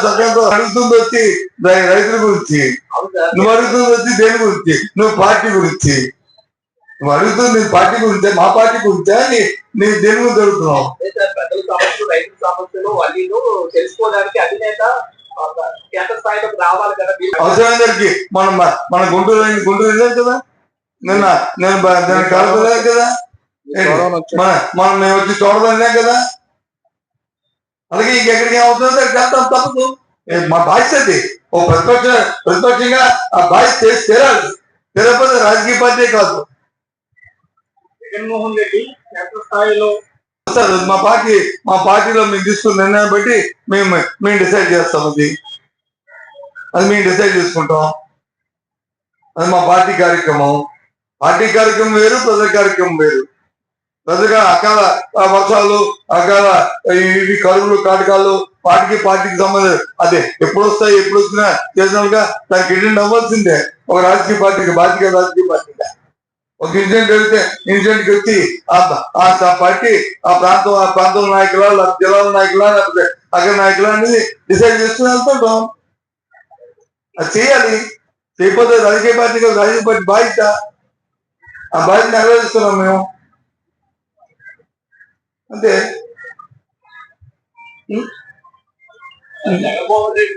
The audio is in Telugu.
సగంతో అడుగుతుంది వచ్చి రైతుల గురించి, నువ్వు అడుగుతుంది వచ్చి దేని గురించి, నువ్వు పార్టీ గురించి. నువ్వు అడుగుతుంది నీ పార్టీ గురించే, మా పార్టీ గురించా, నీ దేని గురించి అడుగుతున్నావు? ప్రజల సమస్యలు, రైతుల సమస్యలు అన్ని తెలుసుకోవడానికి అధినేత కేంద్ర స్థాయిలోకి రావాలి కదా. అవసరమైనకి మన గుంటూరు వెళ్ళారు కదా, నేను కలపలేదు కదా, మనం మేము వచ్చి చూడదన్నాం కదా. అలాగే ఇంకెక్కడికి అవసరం చేస్తాం, తప్పదు. మా బాధ్యత అది. ఓ ప్రతిపక్షంగా ఆ బాధ్యత చేసి తీరాలి. తీరకపోతే రాజకీయ పార్టీ కాదు. జగన్మోహన్ రెడ్డి కేంద్ర స్థాయిలో మా పార్టీలో మేము తీసుకున్న నిర్ణయం బట్టి మేము డిసైడ్ చేస్తాం. అది మేము డిసైడ్ చేసుకుంటాం. అది మా పార్టీ కార్యక్రమం. పార్టీ కార్యక్రమం వేరు, ప్రజల కార్యక్రమం వేరు. ప్రజగా అకాల వర్షాలు, అకాల ఇవి కరువులు, కాటకాలు పార్టీకి సంబంధం. అదే ఎప్పుడు వస్తాయి, ఎప్పుడు వచ్చినా సీజనల్ గా దానికి అటెండ్ అవ్వాల్సిందే. ఒక రాజకీయ పార్టీకి రాజకీయ పార్టీగా ఒక ఇన్సిడెంట్ వెళ్తే ఇన్సిడెంట్కి వచ్చి ఆ పార్టీ ఆ ప్రాంతం నాయకులా, జిల్లాల నాయకులా, లేకపోతే అగ్ర నాయకులా అనేది డిసైడ్ చేసుకుని వెళ్తుంటాం. అది చేయాలి. చేయకపోతే రాజకీయ పార్టీ బాధ్యత. ఆ బాధ్యత నెరవేరుస్తున్నాం మేము, అంతే. జగన్మోహన్ రెడ్డి